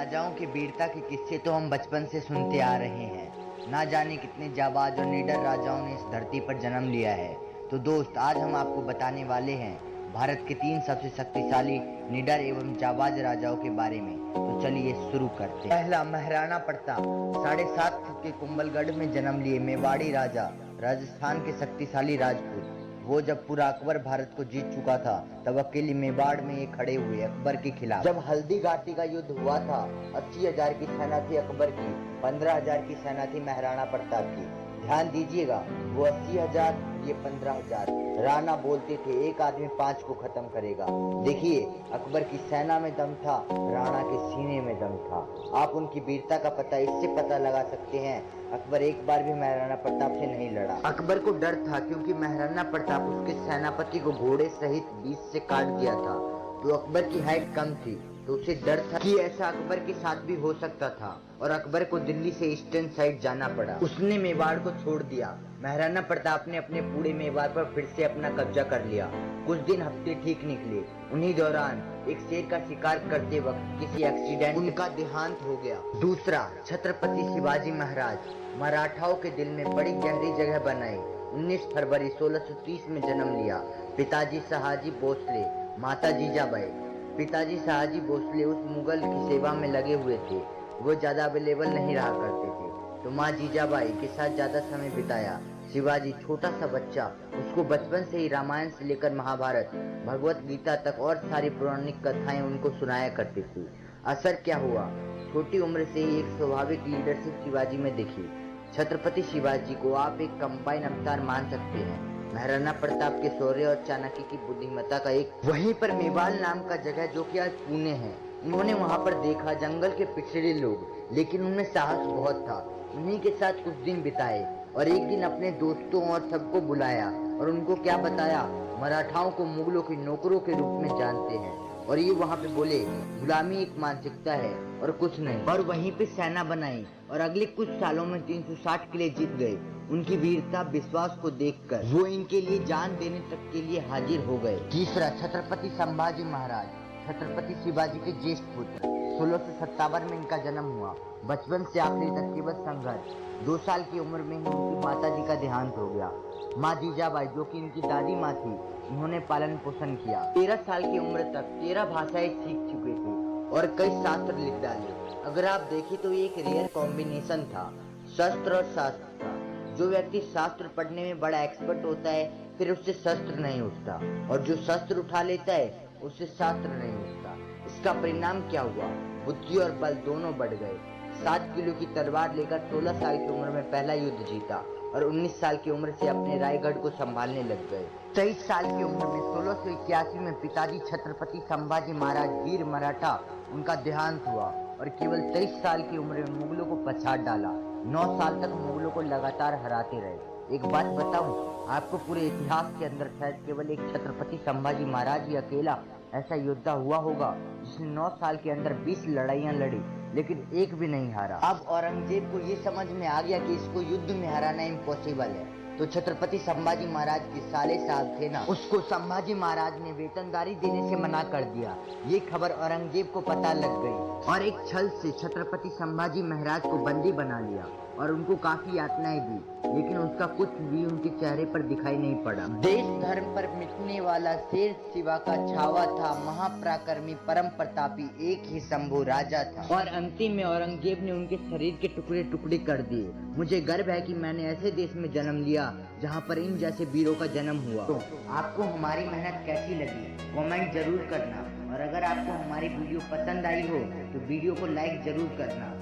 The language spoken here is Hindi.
राजाओं की वीरता के किस्से तो हम बचपन से सुनते आ रहे हैं। ना जाने कितने जाबाज और निडर राजाओं ने इस धरती पर जन्म लिया है। तो दोस्त, आज हम आपको बताने वाले हैं भारत के 3 सबसे शक्तिशाली, निडर एवं जाबाज राजाओं के बारे में। तो चलिए शुरू करते हैं। पहला, महाराणा प्रताप। 7.5 फुट के कुंभलगढ़ में जन्म लिए मेवाड़ी राजा, राजस्थान के शक्तिशाली राजपूत। वो जब पूरा अकबर भारत को जीत चुका था, तब अकेले मेवाड़ में ये खड़े हुए अकबर के खिलाफ। जब हल्दी घाटी का युद्ध हुआ था, 80,000 की सेना थी अकबर की, 15,000 की सेना थी महाराणा प्रताप की। ध्यान दीजिएगा, वो 80,000, ये 15,000। राणा बोलते थे एक आदमी 5 को खत्म करेगा। देखिए, अकबर की सेना में दम था, राणा के सीने में दम था। आप उनकी वीरता का पता इससे पता लगा सकते हैं, अकबर एक बार भी महाराणा प्रताप से नहीं लड़ा। अकबर को डर था, क्योंकि महाराणा प्रताप उसके सेनापति को घोड़े सहित 20 से काट दिया था। तो अकबर की हाइट कम थी, तो उसे डर था कि ऐसा अकबर के साथ भी हो सकता था, और अकबर को दिल्ली से ईस्टर्न साइड जाना पड़ा। उसने मेवाड़ को छोड़ दिया। महाराणा प्रताप ने अपने पूरे मेवाड़ पर फिर से अपना कब्जा कर लिया। कुछ दिन हफ्ते ठीक निकले। उन्हीं दौरान एक शेर का शिकार करते वक्त किसी एक्सीडेंट उनका देहांत हो गया। दूसरा, छत्रपति शिवाजी महाराज। मराठाओं के दिल में बड़ी गहरी जगह बनाई। 19 फरवरी 1630 में जन्म लिया। पिताजी शहाजी भोसले, माता जीजाबाई। पिताजी शहाजी भोसले उस मुगल की सेवा में लगे हुए थे, वो ज्यादा अवेलेबल नहीं रहा करते थे, तो माँ जीजाबाई के साथ ज्यादा समय बिताया। शिवाजी छोटा सा बच्चा, उसको बचपन से ही रामायण से लेकर महाभारत, भगवत गीता तक और सारी पौराणिक कथाएं उनको सुनाया करती थी। असर क्या हुआ? छोटी उम्र से ही एक स्वाभाविक लीडरशिप शिवाजी में दिखी। छत्रपति शिवाजी को आप एक कंबाइन अवतार मान सकते हैं, महाराणा प्रताप के शौर्य और चाणक्य की बुद्धिमत्ता का एक। वहीं पर मेवाड़ नाम का जगह, जो कि आज पुणे है, उन्होंने वहां पर देखा जंगल के पिछड़े लोग, लेकिन उनमें साहस बहुत था। उन्हीं के साथ कुछ दिन बिताए और एक दिन अपने दोस्तों और सबको बुलाया और उनको क्या बताया, मराठाओं को मुगलों के नौकरों के रूप में जानते हैं, और ये वहां पे बोले गुलामी एक मानसिकता है और कुछ नहीं। और वहीं पे सेना बनाई और अगले कुछ सालों में 360 किले जीत गए। उनकी वीरता विश्वास को देखकर वो इनके लिए जान देने तक के लिए हाजिर हो गए। तीसरा, छत्रपति संभाजी महाराज। छत्रपति शिवाजी के ज्येष्ठ पुत्र। 1657 में इनका जन्म हुआ। बचपन से आखिरी तक केवल संघर्ष। 2 साल की उम्र में ही उनकी माता जी का देहांत हो गया। माँ जीजाबाई, जो कि इनकी दादी माँ थी, उन्होंने पालन पोषण किया। 13 साल की उम्र तक 13 भाषाएं सीख चुके थे और कई शास्त्र लिख डाले। अगर आप देखें तो ये एक रेयर कॉम्बिनेशन था, शस्त्र और शास्त्र का। जो व्यक्ति शास्त्र पढ़ने में बड़ा एक्सपर्ट होता है, फिर उससे शस्त्र नहीं उठता, और जो शस्त्र उठा लेता है, उससे शास्त्र नहीं उठता। इसका परिणाम क्या हुआ? बुद्धि और बल दोनों बढ़ गए। 7 किलो की तलवार लेकर 16 साल की उम्र में पहला युद्ध जीता और 19 साल की उम्र से अपने रायगढ़ को संभालने लग गए। 23 साल की उम्र में 1681 में पिताजी छत्रपति संभाजी महाराज वीर मराठा, उनका देहांत हुआ और केवल 23 साल की उम्र में मुगलों को पछाड़ डाला। 9 साल तक मुगलों को लगातार हराते रहे। एक बात बताऊं, आपको पूरे इतिहास के अंदर शायद केवल एक छत्रपति संभाजी महाराज ही अकेला ऐसा योद्धा हुआ होगा जिसने 9 साल के अंदर 20 लड़ाइयां लड़ी, लेकिन एक भी नहीं हारा। अब औरंगजेब को ये समझ में आ गया कि इसको युद्ध में हराना इम्पॉसिबल है, तो छत्रपति संभाजी महाराज के साले साहब थे ना, उसको संभाजी महाराज ने वेतनदारी देने से मना कर दिया। ये खबर औरंगजेब को पता लग गई और एक छल से छत्रपति संभाजी महाराज को बंदी बना लिया और उनको काफी यातनाएं दी, लेकिन उसका कुछ भी उनके चेहरे पर दिखाई नहीं पड़ा। देश धर्म पर मिटने वाला शेर शिवा का छावा था, महापराक्रमी परम प्रतापी एक ही शंभू राजा था। और अंतिम में औरंगजेब ने उनके शरीर के टुकड़े टुकड़े कर दिए। मुझे गर्व है कि मैंने ऐसे देश में जन्म लिया जहाँ पर इन जैसे वीरों का जन्म हुआ। तो आपको हमारी मेहनत कैसी लगी, कमेंट जरूर करना, और अगर आपको हमारी वीडियो पसंद आई हो तो वीडियो को लाइक जरूर करना।